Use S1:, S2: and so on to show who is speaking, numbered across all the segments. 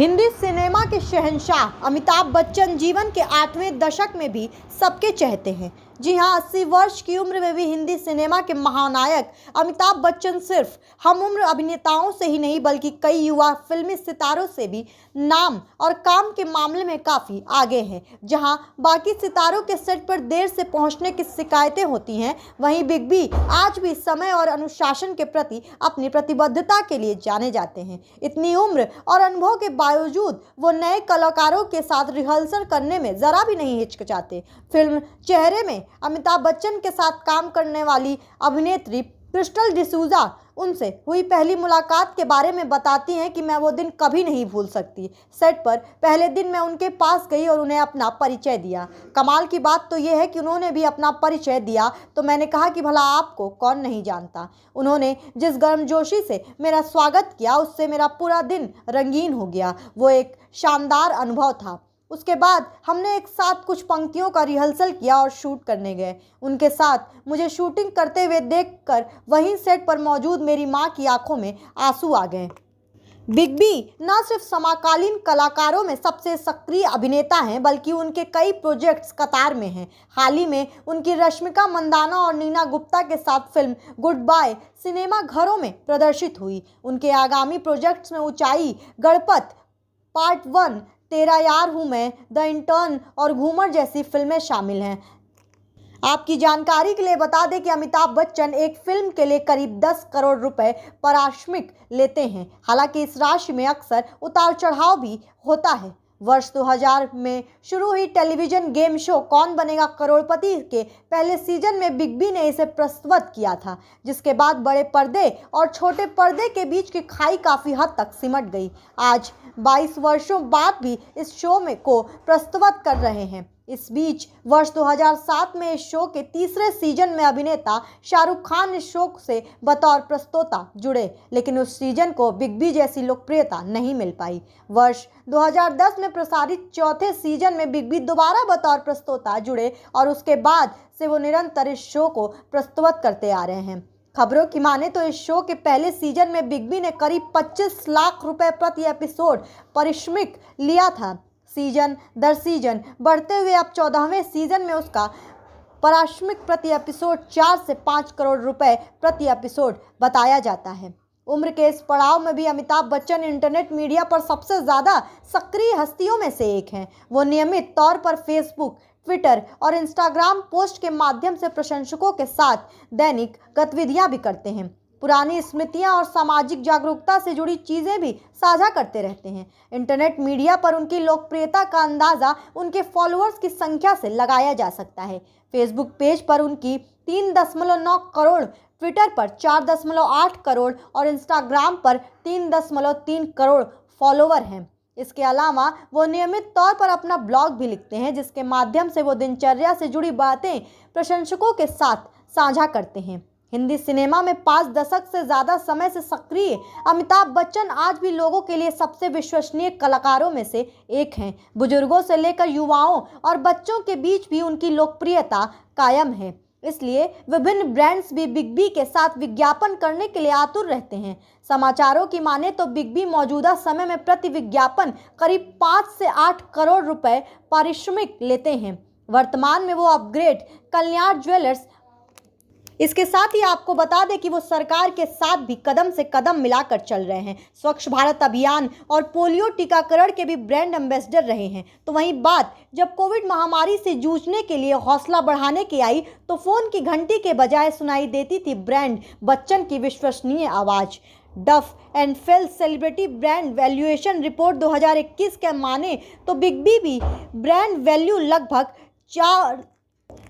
S1: Hindi cinema के शहंशाह अमिताभ बच्चन जीवन के 8वें दशक में भी सबके चहेते हैं। जी हां, 80 वर्ष की उम्र में भी हिंदी सिनेमा के महानायक अमिताभ बच्चन सिर्फ हम उम्र अभिनेताओं से ही नहीं बल्कि कई युवा फिल्मी सितारों से भी नाम और काम के मामले में काफ़ी आगे हैं। जहां बाकी सितारों के सेट पर देर से पहुंचने की शिकायतें होती हैं, वहीं बिग बी आज भी समय और अनुशासन के प्रति अपनी प्रतिबद्धता के लिए जाने जाते हैं। इतनी उम्र और अनुभव के बावजूद वो नए कलाकारों के साथ रिहर्सल करने में ज़रा भी नहीं हिचकिचाते। फिल्म चेहरे में अमिताभ बच्चन के साथ काम करने वाली अभिनेत्री क्रिस्टल डिसूजा उनसे हुई पहली मुलाकात के बारे में बताती हैं कि मैं वो दिन कभी नहीं भूल सकती। सेट पर पहले दिन मैं उनके पास गई और उन्हें अपना परिचय दिया। कमाल की बात तो ये है कि उन्होंने भी अपना परिचय दिया तो मैंने कहा कि भला आपको कौन नहीं जानता। उन्होंने जिस गर्मजोशी से मेरा स्वागत किया उससे मेरा पूरा दिन रंगीन हो गया। वो एक शानदार अनुभव था। उसके बाद हमने एक साथ कुछ पंक्तियों का रिहर्सल किया और शूट करने गए। उनके साथ मुझे शूटिंग करते हुए देखकर वहीं सेट पर मौजूद मेरी मां की आंखों में आंसू आ गए। बिग बी न सिर्फ समकालीन कलाकारों में सबसे सक्रिय अभिनेता हैं बल्कि उनके कई प्रोजेक्ट्स कतार में हैं। हाल ही में उनकी रश्मिका मंदाना और नीना गुप्ता के साथ फिल्म गुड बाय सिनेमा घरों में प्रदर्शित हुई। उनके आगामी प्रोजेक्ट्स में ऊंचाई, गणपत पार्ट 1, तेरा यार हूँ मैं, द इंटर्न और घूमर जैसी फिल्में शामिल हैं। आपकी जानकारी के लिए बता दें कि अमिताभ बच्चन एक फिल्म के लिए करीब 10 करोड़ रुपए पारिश्रमिक लेते हैं। हालांकि इस राशि में अक्सर उतार चढ़ाव भी होता है। वर्ष 2000 में शुरू हुई टेलीविजन गेम शो कौन बनेगा करोड़पति के पहले सीजन में बिग बी ने इसे प्रस्तुत किया था, जिसके बाद बड़े पर्दे और छोटे पर्दे के बीच की खाई काफ़ी हद तक सिमट गई। आज 22 वर्षों बाद भी इस शो में को प्रस्तुत कर रहे हैं। इस बीच वर्ष 2007 में इस शो के तीसरे सीजन में अभिनेता शाहरुख खान इस शो से बतौर प्रस्तोता जुड़े, लेकिन उस सीजन को बिग बी जैसी लोकप्रियता नहीं मिल पाई। वर्ष 2010 में प्रसारित चौथे सीजन में बिग बी दोबारा बतौर प्रस्तोता जुड़े और उसके बाद से वो निरंतर इस शो को प्रस्तुत करते आ रहे हैं। खबरों की माने तो इस शो के पहले सीजन में बिग बी ने करीब 25 लाख रुपए प्रति एपिसोड पारिश्रमिक लिया था। सीजन दर सीजन बढ़ते हुए अब 14वें सीजन में उसका पारिश्रमिक प्रति एपिसोड 4 से 5 करोड़ रुपए प्रति एपिसोड बताया जाता है। उम्र के इस पड़ाव में भी अमिताभ बच्चन इंटरनेट मीडिया पर सबसे ज़्यादा सक्रिय हस्तियों में से एक हैं। वो नियमित तौर पर फेसबुक, ट्विटर और इंस्टाग्राम पोस्ट के माध्यम से प्रशंसकों के साथ दैनिक गतिविधियां भी करते हैं। पुरानी स्मृतियां और सामाजिक जागरूकता से जुड़ी चीज़ें भी साझा करते रहते हैं। इंटरनेट मीडिया पर उनकी लोकप्रियता का अंदाज़ा उनके फॉलोअर्स की संख्या से लगाया जा सकता है। फेसबुक पेज पर उनकी 3.9 करोड़, ट्विटर पर 4.8 करोड़ और इंस्टाग्राम पर 3.3 करोड़ फॉलोवर हैं। इसके अलावा वो नियमित तौर पर अपना ब्लॉग भी लिखते हैं, जिसके माध्यम से वो दिनचर्या से जुड़ी बातें प्रशंसकों के साथ साझा करते हैं। हिंदी सिनेमा में 5 दशक से ज़्यादा समय से सक्रिय अमिताभ बच्चन आज भी लोगों के लिए सबसे विश्वसनीय कलाकारों में से एक हैं। बुजुर्गों से लेकर युवाओं और बच्चों के बीच भी उनकी लोकप्रियता कायम है। इसलिए विभिन्न ब्रांड्स भी बिग बी के साथ विज्ञापन करने के लिए आतुर रहते हैं। समाचारों की माने तो बिग बी मौजूदा समय में प्रति विज्ञापन करीब 5 से 8 करोड़ रुपए पारिश्रमिक लेते हैं। वर्तमान में वो अपग्रेड, कल्याण ज्वेलर्स, इसके साथ ही आपको बता दें कि वो सरकार के साथ भी कदम से कदम मिलाकर चल रहे हैं। स्वच्छ भारत अभियान और पोलियो टीकाकरण के भी ब्रांड एम्बेसडर रहे हैं। तो वहीं बात जब कोविड महामारी से जूझने के लिए हौसला बढ़ाने की आई तो फोन की घंटी के बजाय सुनाई देती थी ब्रांड बच्चन की विश्वसनीय आवाज़। डफ and fail celebrity brand valuation report 2021 के माने तो बिग बी भी ब्रांड वैल्यू लगभग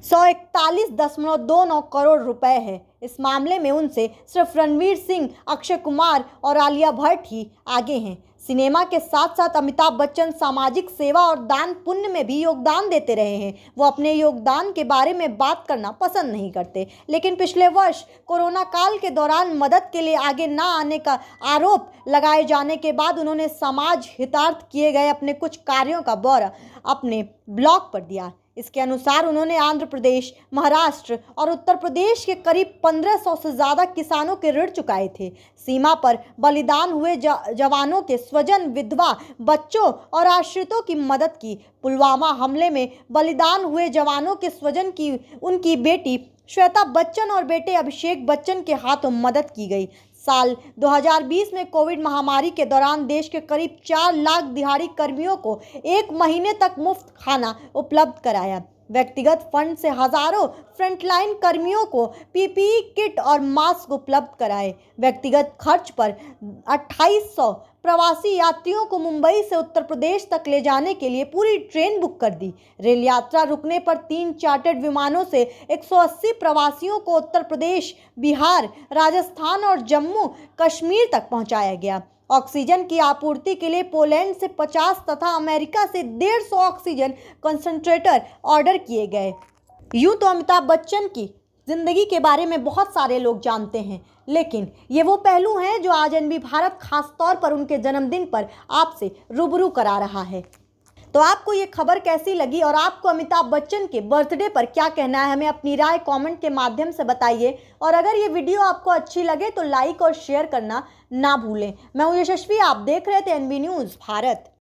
S1: 141.29 करोड़ रुपए है। इस मामले में उनसे सिर्फ रणवीर सिंह, अक्षय कुमार और आलिया भट्ट ही आगे हैं। सिनेमा के साथ साथ अमिताभ बच्चन सामाजिक सेवा और दान पुण्य में भी योगदान देते रहे हैं। वो अपने योगदान के बारे में बात करना पसंद नहीं करते, लेकिन पिछले वर्ष कोरोना काल के दौरान मदद के लिए आगे ना आने का आरोप लगाए जाने के बाद उन्होंने समाज हितार्थ किए गए अपने कुछ कार्यों का ब्यौरा अपने ब्लॉग पर दिया। इसके अनुसार उन्होंने आंध्र प्रदेश, महाराष्ट्र और उत्तर प्रदेश के करीब 1500 से ज़्यादा किसानों के ऋण चुकाए थे। सीमा पर बलिदान हुए जवानों के स्वजन, विधवा, बच्चों और आश्रितों की मदद की। पुलवामा हमले में बलिदान हुए जवानों के स्वजन की उनकी बेटी श्वेता बच्चन और बेटे अभिषेक बच्चन के हाथों मदद की गई। साल 2020 में कोविड महामारी के दौरान देश के करीब 4 लाख दिहाड़ी कर्मियों को 1 महीने तक मुफ्त खाना उपलब्ध कराया। व्यक्तिगत फंड से हजारों फ्रंटलाइन कर्मियों को पीपीई किट और मास्क उपलब्ध कराए। व्यक्तिगत खर्च पर 2800 प्रवासी यात्रियों को मुंबई से उत्तर प्रदेश तक ले जाने के लिए पूरी ट्रेन बुक कर दी। रेल यात्रा रुकने पर 3 चार्टर्ड विमानों से 180 प्रवासियों को उत्तर प्रदेश, बिहार, राजस्थान और जम्मू कश्मीर तक पहुंचाया गया। ऑक्सीजन की आपूर्ति के लिए पोलैंड से 50 तथा अमेरिका से 150 ऑक्सीजन कंसंट्रेटर ऑर्डर किए गए। यूं तो अमिताभ बच्चन की जिंदगी के बारे में बहुत सारे लोग जानते हैं, लेकिन ये वो पहलू हैं जो आज एनबी भारत खास तौर पर उनके जन्मदिन पर आपसे रूबरू करा रहा है। तो आपको ये खबर कैसी लगी और आपको अमिताभ बच्चन के बर्थडे पर क्या कहना है, हमें अपनी राय कमेंट के माध्यम से बताइए। और अगर ये वीडियो आपको अच्छी लगे तो लाइक और शेयर करना ना भूलें। मैं हूं यशस्वी, आप देख रहे थे एनबी न्यूज़ भारत।